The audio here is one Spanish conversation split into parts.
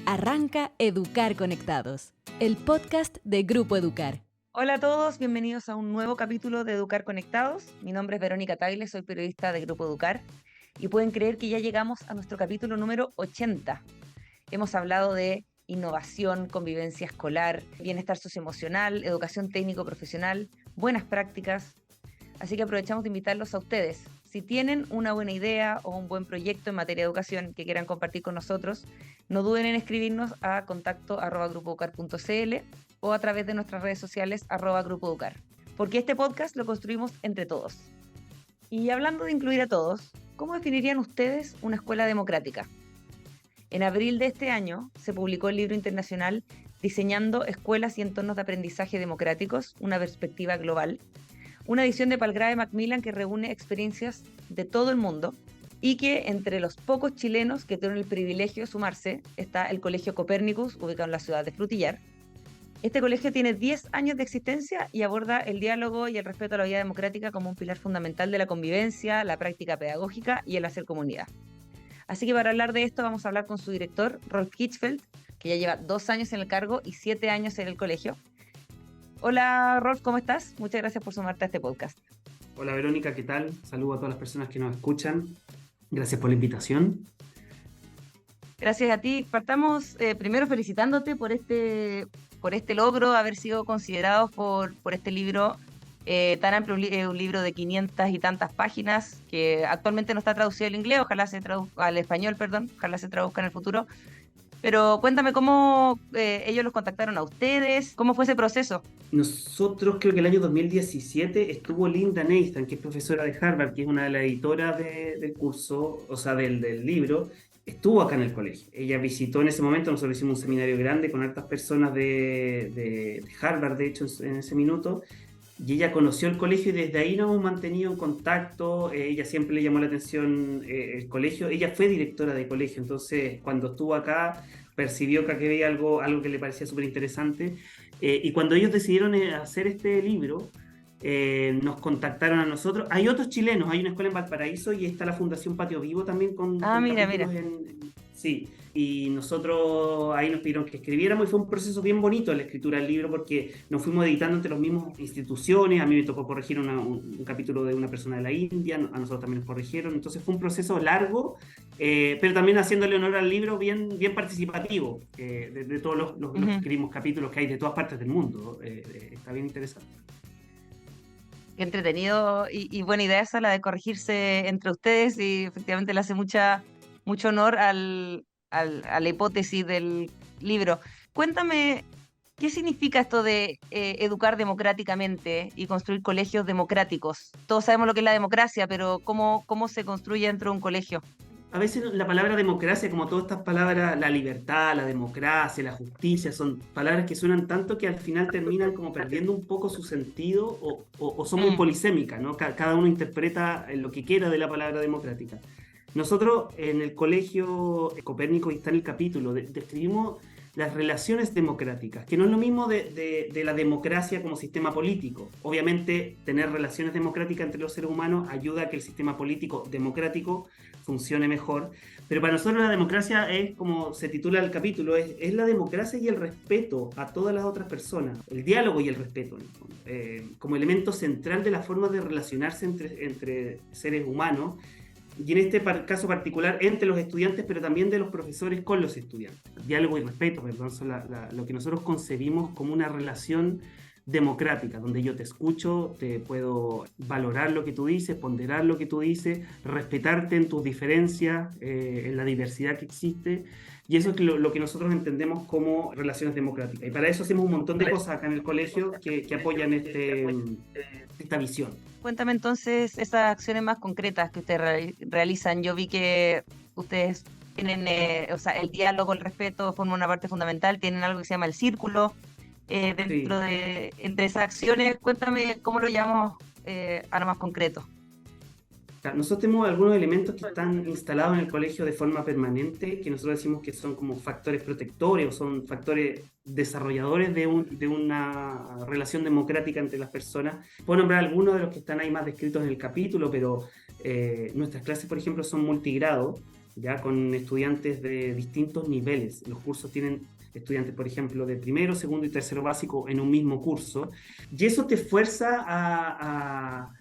Arranca Educar Conectados, el podcast de Grupo Educar. Hola a todos, bienvenidos a un nuevo capítulo de Educar Conectados. Mi nombre es Verónica Tagle, soy periodista de Grupo Educar y pueden creer que ya llegamos a nuestro capítulo número 80. Hemos hablado de innovación, convivencia escolar, bienestar socioemocional, educación técnico-profesional, buenas prácticas. Así que aprovechamos de invitarlos a ustedes. Si tienen una buena idea o un buen proyecto en materia de educación que quieran compartir con nosotros, no duden en escribirnos a contacto@grupoeducar.cl o a través de nuestras redes sociales @grupoeducar, porque este podcast lo construimos entre todos. Y hablando de incluir a todos, ¿cómo definirían ustedes una escuela democrática? En abril de este año se publicó el libro internacional Diseñando Escuelas y Entornos de Aprendizaje Democráticos, una perspectiva global, una edición de Palgrave Macmillan que reúne experiencias de todo el mundo y que entre los pocos chilenos que tienen el privilegio de sumarse está el Colegio Copérnicus, ubicado en la ciudad de Frutillar. Este colegio tiene 10 años de existencia y aborda el diálogo y el respeto a la vida democrática como un pilar fundamental de la convivencia, la práctica pedagógica y el hacer comunidad. Así que para hablar de esto vamos a hablar con su director, Rolf Kitchfeld, que ya lleva 2 años en el cargo y 7 años en el colegio. Hola Rolf, ¿cómo estás? Muchas gracias por sumarte a este podcast. Hola Verónica, ¿qué tal? Saludo a todas las personas que nos escuchan. Gracias por la invitación. Gracias a ti. Partamos primero felicitándote por este logro, haber sido considerados por este libro tan amplio, un libro de 500 y tantas páginas que actualmente no está traducido al inglés, ojalá se traduzca al español, ojalá se traduzca en el futuro. Pero cuéntame cómo ellos los contactaron a ustedes, cómo fue ese proceso. Nosotros creo que el año 2017 estuvo Linda Nathan, que es profesora de Harvard, que es una de las editoras del curso, o sea, del libro, estuvo acá en el colegio. Ella visitó en ese momento, nosotros hicimos un seminario grande con hartas personas de Harvard, de hecho, en ese minuto, y ella conoció el colegio y desde ahí nos hemos mantenido en contacto. Ella siempre le llamó la atención el colegio. Ella fue directora de colegio, entonces cuando estuvo acá percibió que aquí había algo que le parecía súper interesante. Y cuando ellos decidieron hacer este libro, nos contactaron a nosotros. Hay otros chilenos, hay una escuela en Valparaíso y está la Fundación Patio Vivo también con Mira. Sí, y nosotros ahí nos pidieron que escribiéramos y fue un proceso bien bonito la escritura del libro porque nos fuimos editando entre las mismas instituciones. A mí me tocó corregir un capítulo de una persona de la India, a nosotros también nos corrigieron, entonces fue un proceso largo, pero también haciéndole honor al libro bien participativo, de todos los que escribimos capítulos que hay de todas partes del mundo. Está bien interesante. Qué entretenido y buena idea esa, la de corregirse entre ustedes, y efectivamente le hace mucho honor a la hipótesis del libro. Cuéntame, ¿qué significa esto de educar democráticamente y construir colegios democráticos? Todos sabemos lo que es la democracia, pero ¿cómo se construye dentro de un colegio? A veces la palabra democracia, como todas estas palabras, la libertad, la democracia, la justicia, son palabras que suenan tanto que al final terminan como perdiendo un poco su sentido o son muy polisémicas, ¿no? Cada uno interpreta lo que quiera de la palabra democrática. Nosotros en el colegio Copérnico, y está en el capítulo, describimos las relaciones democráticas, que no es lo mismo de la democracia como sistema político. Obviamente, tener relaciones democráticas entre los seres humanos ayuda a que el sistema político democrático funcione mejor, pero para nosotros la democracia es, como se titula el capítulo, es la democracia y el respeto a todas las otras personas, el diálogo y el respeto, como elemento central de la forma de relacionarse entre seres humanos, y en este caso particular entre los estudiantes, pero también de los profesores con los estudiantes. Diálogo y respeto, perdón, son lo que nosotros concebimos como una relación democrática, donde yo te escucho, te puedo valorar lo que tú dices, ponderar lo que tú dices, respetarte en tus diferencias, en la diversidad que existe, y eso es lo que nosotros entendemos como relaciones democráticas. Y para eso hacemos un montón de cosas acá en el colegio que apoyan esta visión. Cuéntame entonces esas acciones más concretas que ustedes realizan. Yo vi que ustedes tienen, el diálogo, el respeto forma una parte fundamental, tienen algo que se llama el círculo dentro de entre esas acciones. Cuéntame cómo lo llamamos a lo más concreto. Nosotros tenemos algunos elementos que están instalados en el colegio de forma permanente, que nosotros decimos que son como factores protectores o son factores desarrolladores de una relación democrática entre las personas. Puedo nombrar algunos de los que están ahí más descritos en el capítulo, pero nuestras clases, por ejemplo, son multigrado. ya con estudiantes de distintos niveles. Los cursos tienen estudiantes, por ejemplo, de primero, segundo y tercero básico en un mismo curso, y eso te fuerza a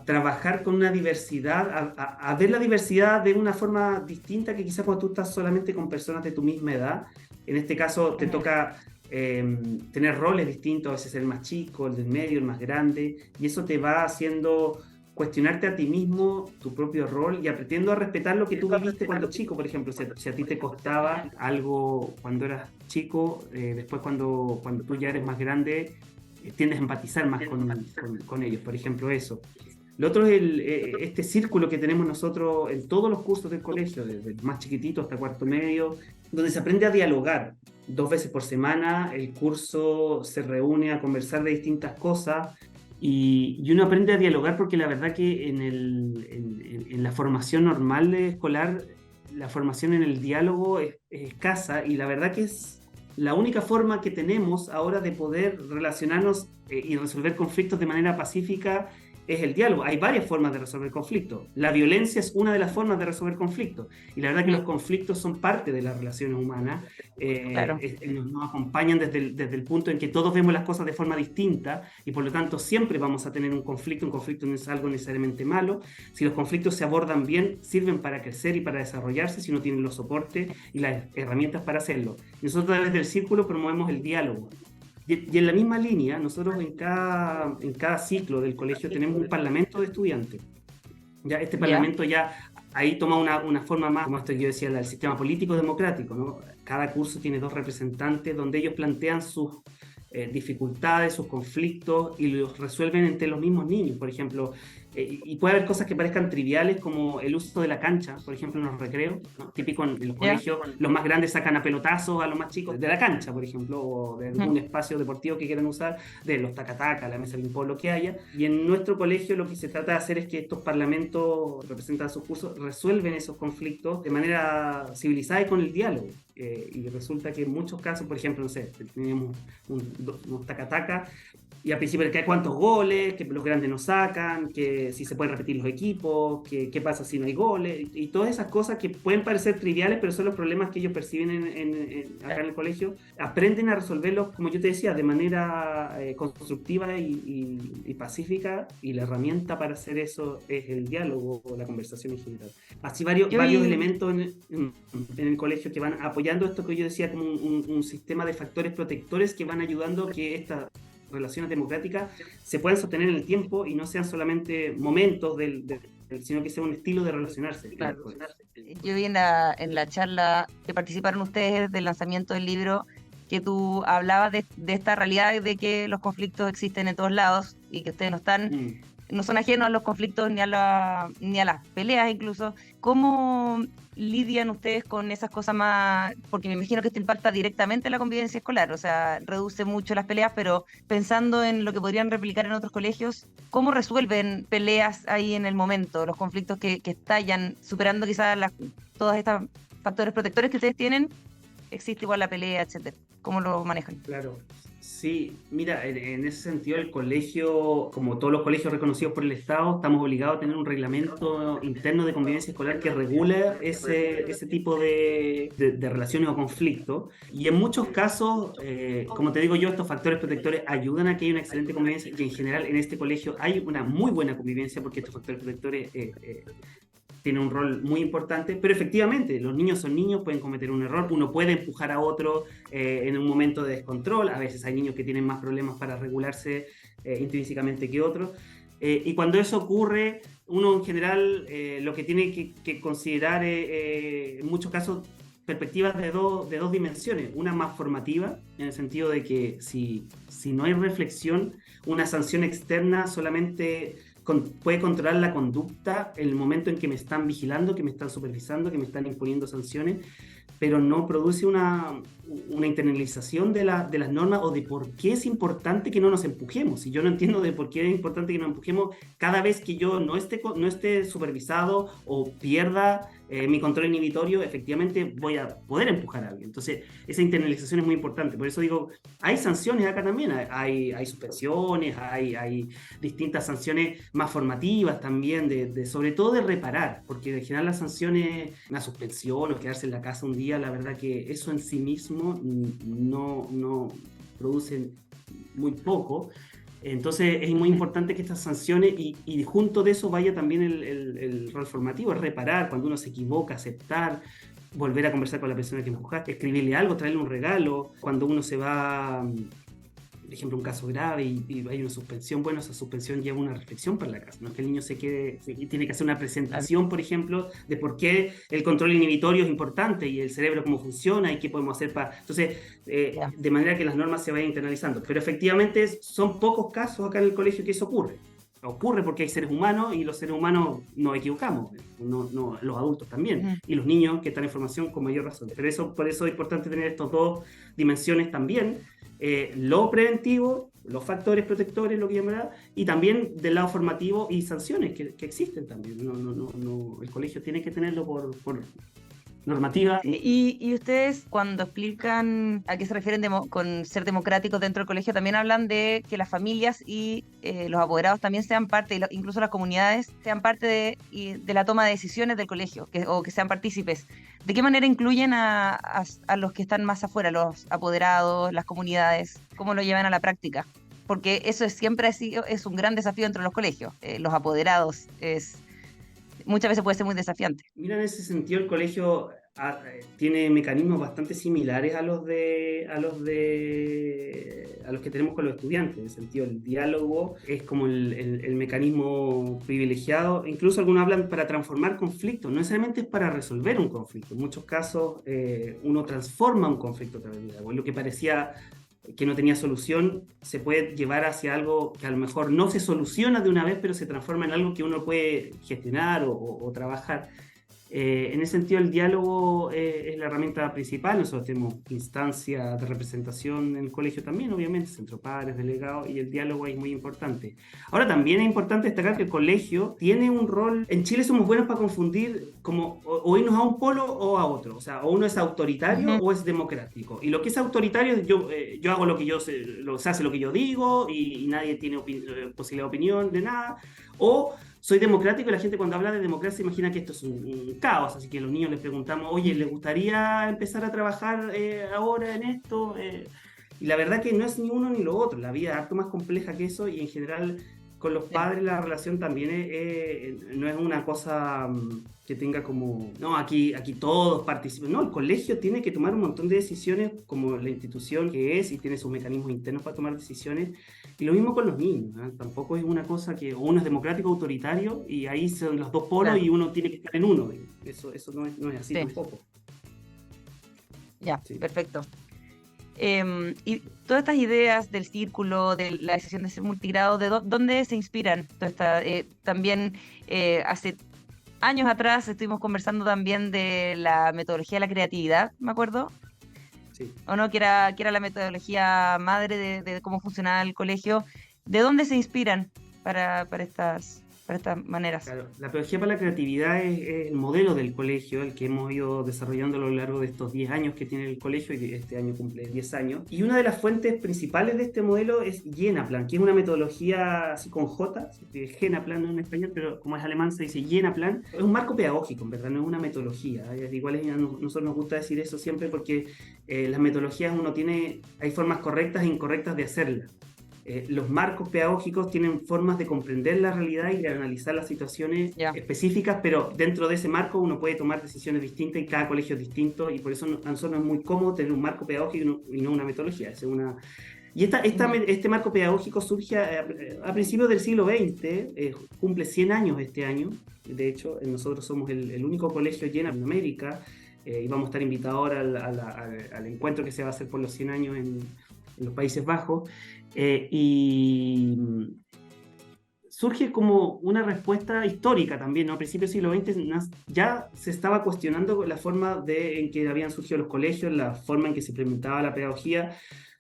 trabajar con una diversidad, a ver la diversidad de una forma distinta que quizás cuando tú estás solamente con personas de tu misma edad. En este caso te toca tener roles distintos, a veces el más chico, el del medio, el más grande, y eso te va haciendo cuestionarte a ti mismo, tu propio rol, y aprendiendo a respetar lo que tú viviste cuando chico. Por ejemplo, si a ti te costaba algo cuando eras chico, después cuando tú ya eres más grande, tiendes a empatizar más con ellos, por ejemplo, eso. Lo otro es este círculo que tenemos nosotros en todos los cursos del colegio, desde el más chiquitito hasta cuarto medio, donde se aprende a dialogar. 2 veces por semana el curso se reúne a conversar de distintas cosas, y uno aprende a dialogar, porque la verdad que en la formación normal escolar, la formación en el diálogo es escasa, y la verdad que es la única forma que tenemos ahora de poder relacionarnos y resolver conflictos de manera pacífica es el diálogo. Hay varias formas de resolver conflictos. La violencia es una de las formas de resolver conflictos, y la verdad que los conflictos son parte de las relaciones humanas. Claro. Nos acompañan desde el punto en que todos vemos las cosas de forma distinta, y por lo tanto siempre vamos a tener un conflicto. Un conflicto no es algo necesariamente malo. Si los conflictos se abordan bien, sirven para crecer y para desarrollarse, si uno tiene los soportes y las herramientas para hacerlo. Nosotros, a través del círculo, promovemos el diálogo. Y en la misma línea, nosotros en cada ciclo del colegio tenemos un parlamento de estudiantes. Ya este parlamento ya ahí toma una forma más, como esto que yo decía, del sistema político democrático, ¿no? Cada curso tiene 2 representantes donde ellos plantean sus dificultades, sus conflictos, y los resuelven entre los mismos niños, por ejemplo. Y puede haber cosas que parezcan triviales, como el uso de la cancha, por ejemplo, en los recreos, ¿no? Típico en los colegios, los más grandes sacan a pelotazos a los más chicos de la cancha, por ejemplo, o de algún espacio deportivo que quieran usar, de los tacataca, la mesa de ping-pong, lo que haya. Y en nuestro colegio lo que se trata de hacer es que estos parlamentos, representan sus cursos, resuelven esos conflictos de manera civilizada y con el diálogo. Y resulta que en muchos casos, por ejemplo, no sé, teníamos unos tacataca, y al principio que hay cuántos goles, que los grandes no sacan, que si se pueden repetir los equipos, que qué pasa si no hay goles, y todas esas cosas que pueden parecer triviales, pero son los problemas que ellos perciben acá en el colegio. Aprenden a resolverlos, como yo te decía, de manera constructiva y pacífica, y la herramienta para hacer eso es el diálogo o la conversación en general. Así varios elementos en el colegio que van apoyando esto que yo decía, como un sistema de factores protectores que van ayudando a que estas relaciones democráticas se puedan sostener en el tiempo y no sean solamente momentos sino que sea un estilo de relacionarse. Claro. Yo vi en la charla que participaron ustedes del lanzamiento del libro, que tú hablabas de esta realidad de que los conflictos existen en todos lados y que ustedes no son ajenos a los conflictos ni a las peleas incluso. ¿Cómo lidian ustedes con esas cosas más? Porque me imagino que esto impacta directamente la convivencia escolar, o sea, reduce mucho las peleas, pero pensando en lo que podrían replicar en otros colegios, ¿cómo resuelven peleas ahí en el momento, los conflictos que estallan, superando quizás todos estos factores protectores que ustedes tienen? Existe igual la pelea, etcétera. ¿Cómo lo manejan? Claro. Sí, mira, en ese sentido el colegio, como todos los colegios reconocidos por el Estado, estamos obligados a tener un reglamento interno de convivencia escolar que regula ese tipo de relaciones o conflictos. Y en muchos casos, como te digo yo, estos factores protectores ayudan a que haya una excelente convivencia, y en general en este colegio hay una muy buena convivencia, porque estos factores protectores tiene un rol muy importante, pero efectivamente, los niños son niños, pueden cometer un error, uno puede empujar a otro en un momento de descontrol. A veces hay niños que tienen más problemas para regularse intrínsecamente que otros, y cuando eso ocurre, uno en general lo que tiene que considerar en muchos casos perspectivas de dos dimensiones. Una más formativa, en el sentido de que si no hay reflexión, una sanción externa solamente puede controlar la conducta en el momento en que me están vigilando, que me están supervisando, que me están imponiendo sanciones, pero no produce una internalización de las normas o de por qué es importante que no nos empujemos. Si yo no entiendo de por qué es importante que nos empujemos cada vez que yo no esté supervisado o pierda mi control inhibitorio, efectivamente voy a poder empujar a alguien. Entonces, esa internalización es muy importante. Por eso digo, hay sanciones acá también, hay suspensiones, hay distintas sanciones más formativas también, sobre todo de reparar, porque en general las sanciones, una suspensión o quedarse en la casa un día, la verdad que eso en sí mismo no produce muy poco. Entonces es muy importante que estas sanciones y junto de eso vaya también el rol formativo, es reparar cuando uno se equivoca, aceptar, volver a conversar con la persona que nos juzgaste, escribirle algo, traerle un regalo, cuando uno se va, por ejemplo, un caso grave y hay una suspensión, bueno, esa suspensión lleva una reflexión para la casa, no es que el niño tiene que hacer una presentación, por ejemplo, de por qué el control inhibitorio es importante y el cerebro cómo funciona y qué podemos hacer para... Entonces, de manera que las normas se vayan internalizando. Pero efectivamente son pocos casos acá en el colegio que eso ocurre. Ocurre porque hay seres humanos y los seres humanos nos equivocamos, los adultos también, y los niños que están en formación con mayor razón. Pero por eso es importante tener estas dos dimensiones también, lo preventivo, los factores protectores, lo que llamará, y también del lado formativo y sanciones que existen también. El colegio tiene que tenerlo por normativa. Y ustedes cuando explican a qué se refieren con ser democráticos dentro del colegio, también hablan de que las familias y los apoderados también sean parte, incluso las comunidades sean parte de la toma de decisiones del colegio, o que sean partícipes. ¿De qué manera incluyen a los que están más afuera, los apoderados, las comunidades? ¿Cómo lo llevan a la práctica? Porque eso siempre es un gran desafío dentro de los colegios. Los apoderados muchas veces puede ser muy desafiante. Mira, en ese sentido el colegio tiene mecanismos bastante similares a los que tenemos con los estudiantes. En el sentido, el diálogo es como el mecanismo privilegiado. Incluso algunos hablan para transformar conflictos, no necesariamente es para resolver un conflicto. En muchos casos uno transforma un conflicto a través del diálogo. Lo que parecía que no tenía solución se puede llevar hacia algo que a lo mejor no se soluciona de una vez, pero se transforma en algo que uno puede gestionar o trabajar. En ese sentido, el diálogo es la herramienta principal. Nosotros tenemos instancias de representación en el colegio también, obviamente, centro padres, delegados, y el diálogo es muy importante. Ahora, también es importante destacar que el colegio tiene un rol. En Chile somos buenos para confundir como o irnos a un polo o a otro. O sea, o uno es autoritario o es democrático. Y lo que es autoritario, yo hago lo que yo sé, se hace lo que yo digo y nadie tiene posibilidad de opinión de nada. O soy democrático y la gente cuando habla de democracia imagina que esto es un caos, así que a los niños les preguntamos, oye, ¿les gustaría empezar a trabajar ahora en esto? Y la verdad que no es ni uno ni lo otro, la vida es harto más compleja que eso y en general con los padres la relación también no es una cosa que tenga como, no, aquí todos participan, no, el colegio tiene que tomar un montón de decisiones como la institución que es y tiene sus mecanismos internos para tomar decisiones. Y lo mismo con los niños, ¿eh? Tampoco es una cosa que uno es democrático o autoritario y ahí son los dos polos, claro, y uno tiene que estar en uno. Eso no es así tampoco. Ya, sí. Perfecto. Y todas estas ideas del círculo, de la decisión de ser multigrado, ¿de dónde se inspiran? También hace años atrás estuvimos conversando también de la metodología de la creatividad, me acuerdo. Sí. ¿O no? Que era la metodología madre de cómo funcionaba el colegio. ¿De dónde se inspiran para estas maneras? Claro, la pedagogía para la creatividad es el modelo del colegio, el que hemos ido desarrollando a lo largo de estos 10 años que tiene el colegio, y este año cumple 10 años. Y una de las fuentes principales de este modelo es Jenaplan, que es una metodología así con J, Jenaplan no en español, pero como es alemán se dice Jenaplan. Es un marco pedagógico, en verdad, no es una metodología. Igual a nosotros nos gusta decir eso siempre porque las metodologías hay formas correctas e incorrectas de hacerlas. Los marcos pedagógicos tienen formas de comprender la realidad y de analizar las situaciones específicas, pero dentro de ese marco uno puede tomar decisiones distintas y cada colegio es distinto, y por eso a nosotros es muy cómodo tener un marco pedagógico y no una metodología. Este marco pedagógico surge a principios del siglo XX, cumple 100 años este año. De hecho, nosotros somos el único colegio lleno en América, y vamos a estar invitados ahora al encuentro que se va a hacer por los 100 años en los Países Bajos. Y surge como una respuesta histórica también, ¿no? A principios del siglo XX ya se estaba cuestionando la forma en que habían surgido los colegios, la forma en que se implementaba la pedagogía,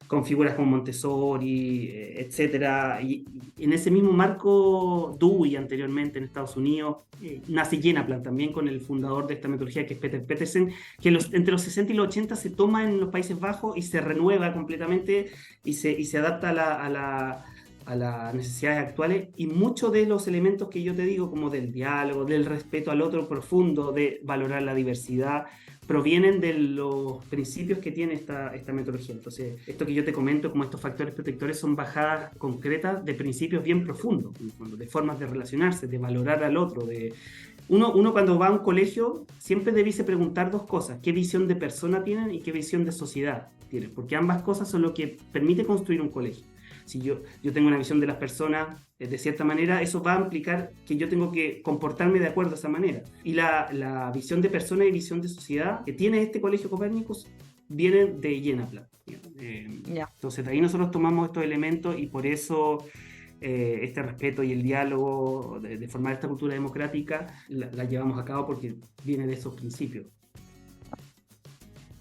con figuras como Montessori, etcétera. Y en ese mismo marco, Dewey anteriormente en Estados Unidos, nace Jenaplan también con el fundador de esta metodología, que es Peter Petersen, que entre los 60 y los 80 se toma en los Países Bajos y se renueva completamente y se adapta a las necesidades actuales, y muchos de los elementos que yo te digo, como del diálogo, del respeto al otro profundo, de valorar la diversidad, provienen de los principios que tiene esta metodología. Entonces, esto que yo te comento, como estos factores protectores, son bajadas concretas de principios bien profundos, de formas de relacionarse, de valorar al otro. Uno cuando va a un colegio siempre debiese preguntar dos cosas: qué visión de persona tienen y qué visión de sociedad tienen, porque ambas cosas son lo que permite construir un colegio. Si yo tengo una visión de las personas de cierta manera, eso va a implicar que yo tengo que comportarme de acuerdo a esa manera. Y la visión de persona y visión de sociedad que tiene este Colegio Copérnicus viene de Jenaplan. Entonces, de ahí nosotros tomamos estos elementos, y por eso este respeto y el diálogo de formar esta cultura democrática la llevamos a cabo, porque viene de esos principios.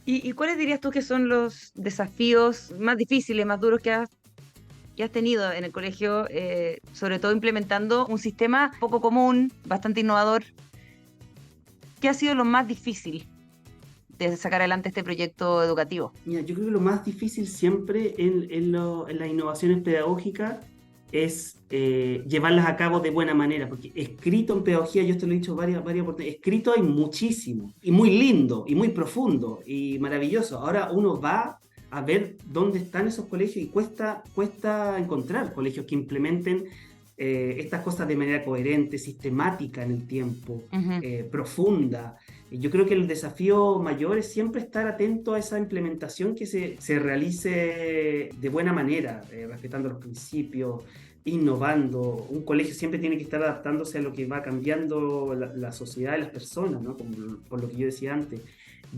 ¿Y cuáles dirías tú que son los desafíos más difíciles, más duros que has tenido en el colegio, sobre todo implementando un sistema poco común, bastante innovador? ¿Qué ha sido lo más difícil de sacar adelante este proyecto educativo? Mira, yo creo que lo más difícil siempre en las innovaciones pedagógicas es llevarlas a cabo de buena manera, porque escrito en pedagogía, yo te lo he dicho varias oportunidades, escrito hay muchísimo, y muy lindo, y muy profundo, y maravilloso. Ahora uno va a ver dónde están esos colegios, y cuesta encontrar colegios que implementen estas cosas de manera coherente, sistemática en el tiempo, profunda. Y yo creo que el desafío mayor es siempre estar atento a esa implementación que se realice de buena manera, respetando los principios, innovando. Un colegio siempre tiene que estar adaptándose a lo que va cambiando la sociedad y las personas, ¿no? Como por lo que yo decía antes.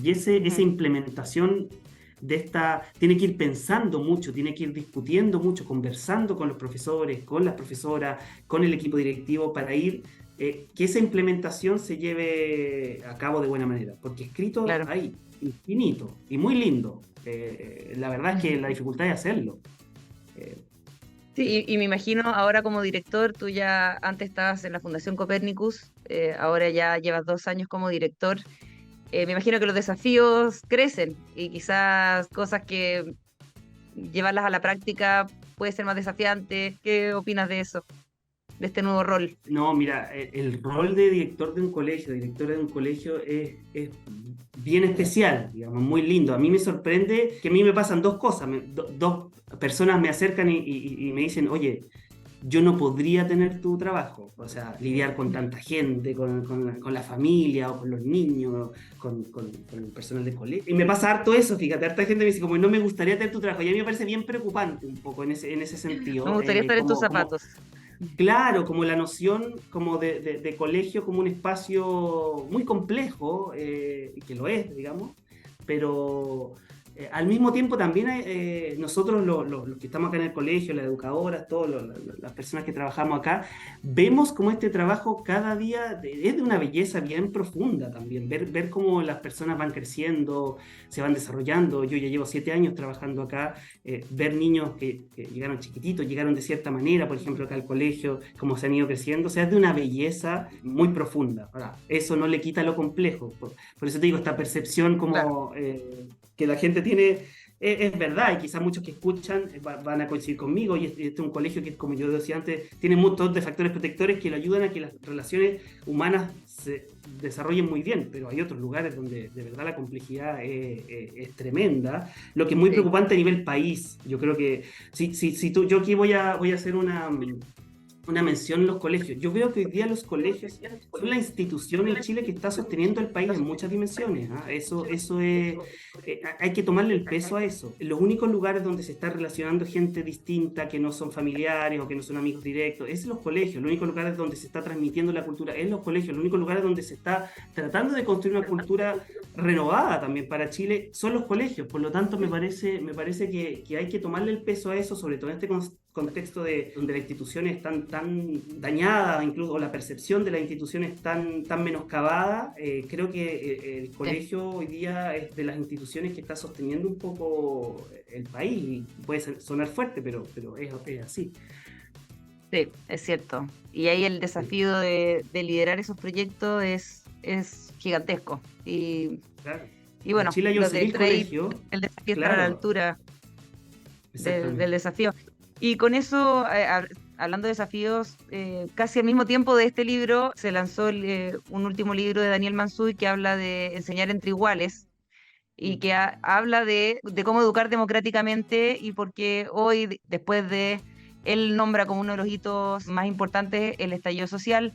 Y esa implementación tiene que ir pensando mucho, tiene que ir discutiendo mucho, conversando con los profesores, con las profesoras, con el equipo directivo, para ir que esa implementación se lleve a cabo de buena manera, porque escrito hay infinito y muy lindo. La verdad es que la dificultad es hacerlo. Sí, y me imagino ahora como director, tú ya antes estabas en la Fundación Copérnicus, ahora ya llevas 2 años como director. Me imagino que los desafíos crecen, y quizás cosas que llevarlas a la práctica puede ser más desafiante. ¿Qué opinas de eso, de este nuevo rol? No, mira, el rol de directora de un colegio es bien especial, digamos, muy lindo. A mí me sorprende que a mí me pasan dos cosas. Dos personas me acercan y me dicen: oye, yo no podría tener tu trabajo, o sea, lidiar con tanta gente, con la familia, o con los niños, con el personal de colegio. Y me pasa harto eso, fíjate, harta gente me dice como: no me gustaría tener tu trabajo. Y a mí me parece bien preocupante un poco en ese sentido. Me gustaría estar en tus zapatos. Claro, como la noción como de colegio como un espacio muy complejo, que lo es, digamos, pero al mismo tiempo también nosotros los que estamos acá en el colegio, las educadoras, todas las personas que trabajamos acá, vemos como este trabajo cada día es de una belleza bien profunda también, ver cómo las personas van creciendo, se van desarrollando. Yo ya llevo 7 años trabajando acá, ver niños que llegaron chiquititos, llegaron de cierta manera, por ejemplo, acá al colegio, cómo se han ido creciendo, o sea, es de una belleza muy profunda. Ahora, eso no le quita lo complejo, por eso te digo, esta percepción como que la gente tiene, es verdad, y quizás muchos que escuchan van a coincidir conmigo, y este es un colegio que, como yo decía antes, tiene muchos de factores protectores que le ayudan a que las relaciones humanas se desarrollen muy bien, pero hay otros lugares donde de verdad la complejidad es tremenda, lo que es muy preocupante a nivel país. Yo creo que yo aquí voy a hacer una mención en los colegios. Yo veo que hoy día los colegios son la institución en Chile que está sosteniendo el país en muchas dimensiones. Eso es, hay que tomarle el peso a eso. Los únicos lugares donde se está relacionando gente distinta, que no son familiares o que no son amigos directos, es los colegios. Los únicos lugares donde se está transmitiendo la cultura es los colegios. Los únicos lugares donde se está tratando de construir una cultura renovada también para Chile son los colegios. Por lo tanto, me parece que hay que tomarle el peso a eso, sobre todo en este contextos donde las instituciones están tan dañadas, incluso o la percepción de las instituciones tan menoscabada, creo que el colegio hoy día es de las instituciones que está sosteniendo un poco el país, y puede sonar fuerte, pero es así. Sí, es cierto. Y ahí el desafío de liderar esos proyectos es gigantesco. Claro. Y bueno, En Chile hay un lo de civil colegio. el desafío está a Claro. la altura Exactamente. del desafío. Y con eso, hablando de desafíos, casi al mismo tiempo de este libro se lanzó un último libro de Daniel Mansuy que habla de enseñar entre iguales y que habla de cómo educar democráticamente y porque hoy, después de, él nombra como uno de los hitos más importantes el estallido social,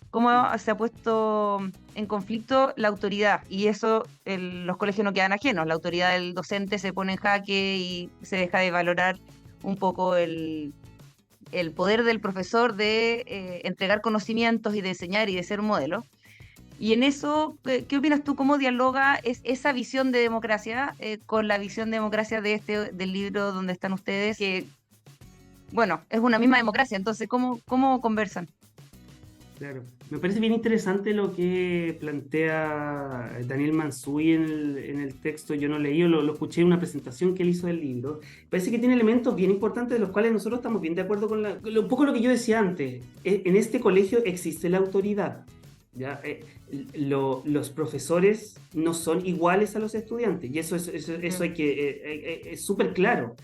cómo se ha puesto en conflicto la autoridad, y eso los colegios no quedan ajenos, la autoridad del docente se pone en jaque y se deja de valorar un poco el poder del profesor de entregar conocimientos y de enseñar y de ser un modelo. Y en eso, ¿qué opinas tú? ¿Cómo dialoga esa visión de democracia con la visión de democracia del libro donde están ustedes? Que, bueno, es una misma democracia, entonces, ¿cómo conversan? Claro. Me parece bien interesante lo que plantea Daniel Mansuy en el texto. Yo no leí, lo escuché en una presentación que él hizo del libro. Parece que tiene elementos bien importantes de los cuales nosotros estamos bien de acuerdo con un poco lo que yo decía antes. En este colegio existe la autoridad, ¿ya? Los profesores no son iguales a los estudiantes, y eso hay que es súper claro.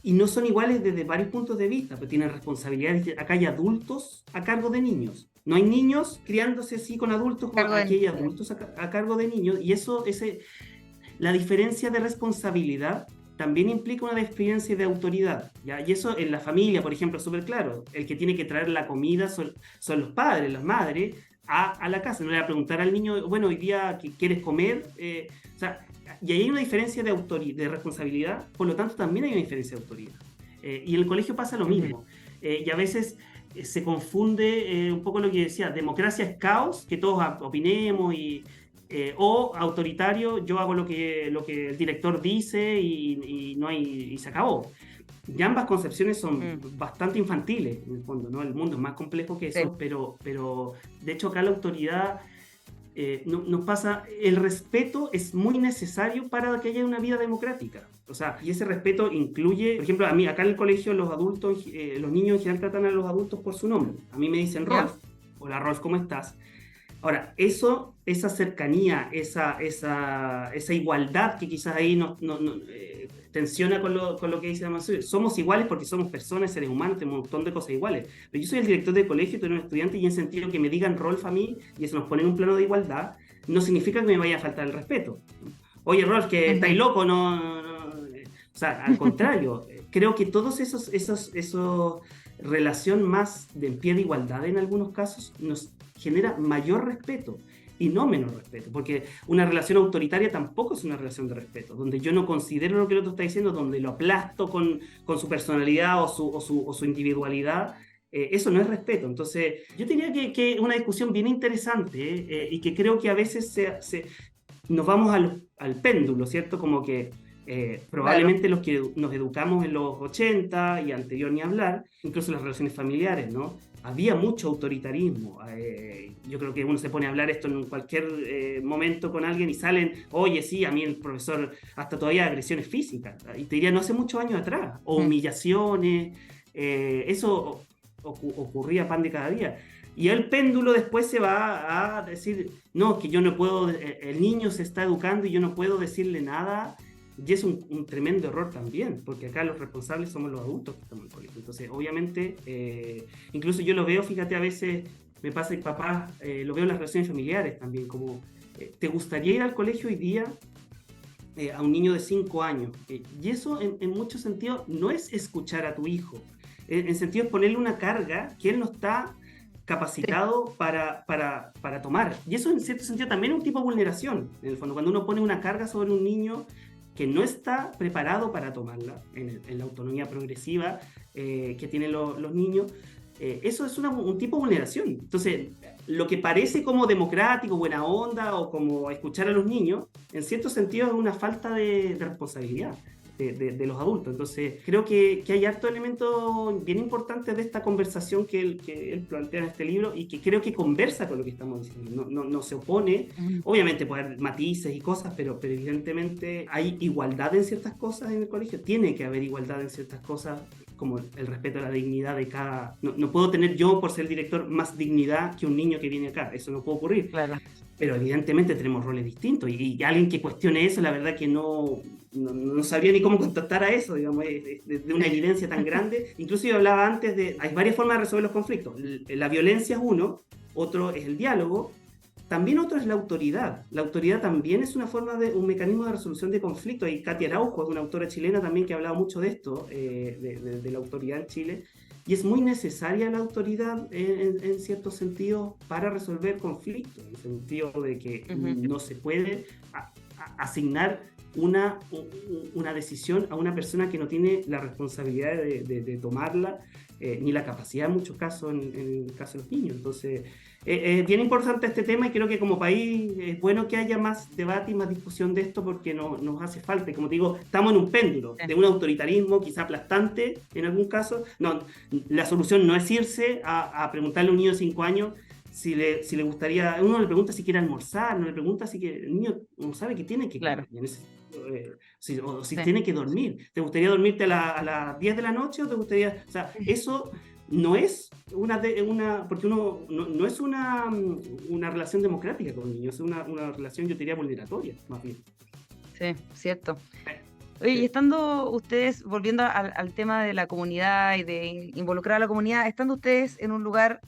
Y no son iguales desde varios puntos de vista, pero tienen responsabilidades. Acá hay adultos a cargo de niños. No hay niños criándose así con adultos, aquí hay adultos a cargo de niños. Y la diferencia de responsabilidad también implica una diferencia de autoridad, ¿ya? Y eso en la familia, por ejemplo, es súper claro. El que tiene que traer la comida son los padres, las madres, a la casa. No le va a preguntar al niño, bueno, hoy día, ¿quieres comer? O sea, y ahí hay una diferencia de responsabilidad, por lo tanto también hay una diferencia de autoridad. Y en el colegio pasa lo mismo. Y a veces se confunde un poco lo que decía, democracia es caos, que todos opinemos, o autoritario, yo hago lo que el director dice y se acabó. Y ambas concepciones son bastante infantiles, en el fondo, ¿no? El mundo es más complejo que eso, sí. pero de hecho acá la autoridad... nos pasa, el respeto es muy necesario para que haya una vida democrática. O sea, y ese respeto incluye, por ejemplo, a mí acá en el colegio los adultos, los niños en general tratan a los adultos por su nombre. A mí me dicen Rolf. Hola Rolf, ¿cómo estás? Ahora, esa cercanía, esa igualdad que quizás ahí tensiona con lo que dice Mansuy. Somos iguales porque somos personas, seres humanos, tenemos un montón de cosas iguales. Pero yo soy el director del colegio, tú eres un estudiante, y en sentido que me digan Rolf a mí, y eso nos pone en un plano de igualdad, no significa que me vaya a faltar el respeto. Oye, Rolf, que estáis loco, no. O sea, al contrario, creo que todos esos relación más de en pie de igualdad en algunos casos nos genera mayor respeto y no menos respeto, porque una relación autoritaria tampoco es una relación de respeto, donde yo no considero lo que el otro está diciendo, donde lo aplasto con su personalidad o su individualidad. Eso no es respeto. Entonces yo diría que es una discusión bien interesante, y que creo que a veces nos vamos al péndulo, ¿cierto? Como que probablemente los que nos educamos en los 80 y anterior ni hablar, incluso las relaciones familiares, ¿no? Había mucho autoritarismo. Yo creo que uno se pone a hablar esto en cualquier momento con alguien y salen, oye, sí, a mí el profesor, hasta todavía agresiones físicas. Y te diría, no hace muchos años atrás, o humillaciones, eso ocurría pan de cada día. Y el péndulo después se va a decir, no, que yo no puedo, el niño se está educando y yo no puedo decirle nada. Y es un tremendo error también, porque acá los responsables somos los adultos que estamos en el colegio. Entonces, obviamente, incluso yo lo veo, fíjate, a veces me pasa, papá, lo veo en las relaciones familiares también, como, ¿te gustaría ir al colegio hoy día a un niño de 5 años? Y eso, en muchos sentidos, no es escuchar a tu hijo. En sentido, es ponerle una carga que él no está capacitado para tomar. Y eso, en cierto sentido, también es un tipo de vulneración, en el fondo, cuando uno pone una carga sobre un niño que no está preparado para tomarla en la autonomía progresiva que tienen los niños, eso es un tipo de vulneración. Entonces, lo que parece como democrático, buena onda, o como escuchar a los niños, en cierto sentido es una falta de responsabilidad. de los adultos. Entonces, creo que hay harto elementos bien importantes de esta conversación que él plantea en este libro y que creo que conversa con lo que estamos diciendo. No se opone. Obviamente puede haber matices y cosas, pero evidentemente hay igualdad en ciertas cosas en el colegio. Tiene que haber igualdad en ciertas cosas, como el respeto a la dignidad de cada... No puedo tener yo, por ser el director, más dignidad que un niño que viene acá. Eso no puede ocurrir. Claro. Pero evidentemente tenemos roles distintos y alguien que cuestione eso, la verdad que no sabría ni cómo contestar a eso, digamos, de una evidencia tan grande. Incluso yo hablaba antes de... Hay varias formas de resolver los conflictos. La violencia es uno, otro es el diálogo, también otro es la autoridad. La autoridad también es un mecanismo de resolución de conflictos. Y Katia Araujo es una autora chilena también que ha hablado mucho de esto, de la autoridad en Chile. Y es muy necesaria la autoridad en cierto sentido para resolver conflictos, en el sentido de que no se puede asignar una decisión a una persona que no tiene la responsabilidad de tomarla, ni la capacidad en muchos casos, en el caso de los niños. Entonces, es bien importante este tema y creo que como país es bueno que haya más debate y más discusión de esto porque nos hace falta. Y como te digo, estamos en un péndulo de un autoritarismo quizá aplastante en algún caso. No, la solución no es irse a preguntarle a un niño de 5 años si le gustaría. Uno le pregunta si quiere almorzar, no le pregunta si quiere. El niño no sabe que tiene que comer. Claro. Si tiene que dormir. ¿Te gustaría dormirte a las 10 de la noche o te gustaría...? O sea, eso no es porque uno no es una relación democrática con niños, es una relación, yo diría, vulneratoria, más bien. Sí, cierto. Oye, y estando ustedes, volviendo al tema de la comunidad y de involucrar a la comunidad, estando ustedes en un lugar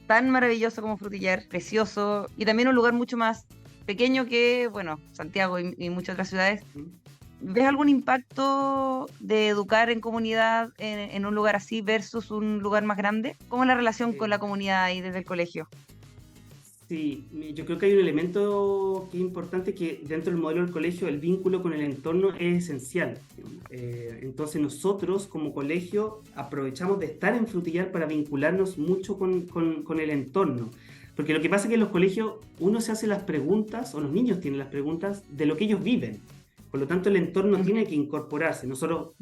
tan maravilloso como Frutillar, precioso, y también un lugar mucho más pequeño que, bueno, Santiago y muchas otras ciudades, ¿ves algún impacto de educar en comunidad en un lugar así versus un lugar más grande? ¿Cómo es la relación con la comunidad ahí desde el colegio? Sí, yo creo que hay un elemento que es importante, que dentro del modelo del colegio el vínculo con el entorno es esencial. Entonces nosotros como colegio aprovechamos de estar en Frutillar para vincularnos mucho con el entorno. Porque lo que pasa es que en los colegios uno se hace las preguntas, o los niños tienen las preguntas de lo que ellos viven. Por lo tanto, el entorno tiene que incorporarse. Nosotros,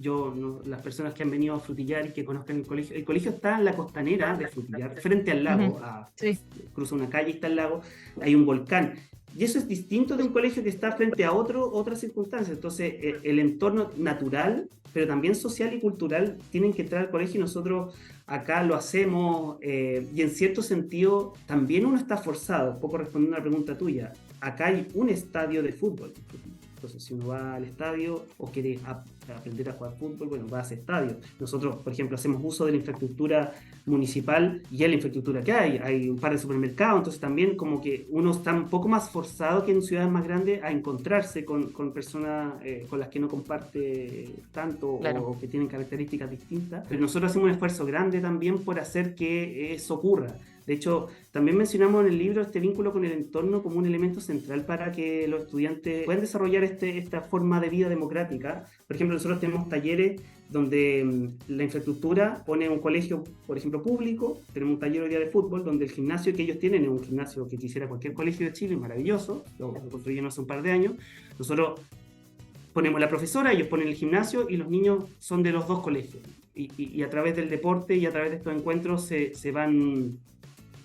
las personas que han venido a Frutillar y que conozcan el colegio está en la costanera de Frutillar, frente al lago. Sí. Cruza una calle y está el lago, hay un volcán. Y eso es distinto de un colegio que está frente a otras circunstancias. Entonces, el entorno natural, pero también social y cultural, tienen que entrar al colegio y nosotros acá lo hacemos. Y en cierto sentido, también uno está forzado, un poco respondiendo a la pregunta tuya. Acá hay un estadio de fútbol. Entonces, si uno va al estadio o quiere aprender a jugar fútbol, bueno, va a ese estadio. Nosotros, por ejemplo, hacemos uso de la infraestructura municipal y es la infraestructura que hay un par de supermercados, entonces también como que uno está un poco más forzado que en ciudades más grandes a encontrarse con personas con las que no comparte tanto. Claro. O que tienen características distintas. Pero nosotros hacemos un esfuerzo grande también por hacer que eso ocurra. De hecho, también mencionamos en el libro este vínculo con el entorno como un elemento central para que los estudiantes puedan desarrollar esta forma de vida democrática. Por ejemplo, nosotros tenemos talleres donde la infraestructura pone un colegio, por ejemplo, público. Tenemos un taller hoy día de fútbol donde el gimnasio que ellos tienen es un gimnasio que quisiera cualquier colegio de Chile, maravilloso, lo construyeron hace un par de años. Nosotros ponemos la profesora, ellos ponen el gimnasio y los niños son de los dos colegios. Y a través del deporte y a través de estos encuentros se van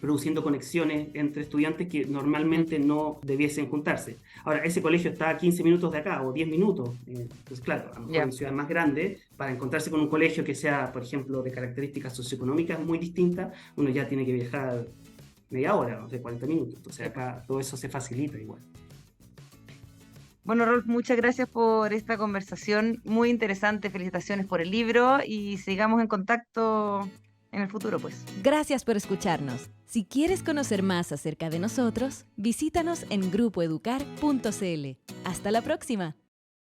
produciendo conexiones entre estudiantes que normalmente no debiesen juntarse. Ahora, ese colegio está a 15 minutos de acá, o 10 minutos. Entonces, claro, a lo mejor en ciudades más grandes, para encontrarse con un colegio que sea, por ejemplo, de características socioeconómicas muy distintas, uno ya tiene que viajar media hora, no sé, 40 minutos. Entonces, acá todo eso se facilita igual. Bueno, Rolf, muchas gracias por esta conversación muy interesante. Felicitaciones por el libro y sigamos en contacto en el futuro, pues. Gracias por escucharnos. Si quieres conocer más acerca de nosotros, visítanos en grupoeducar.cl. Hasta la próxima.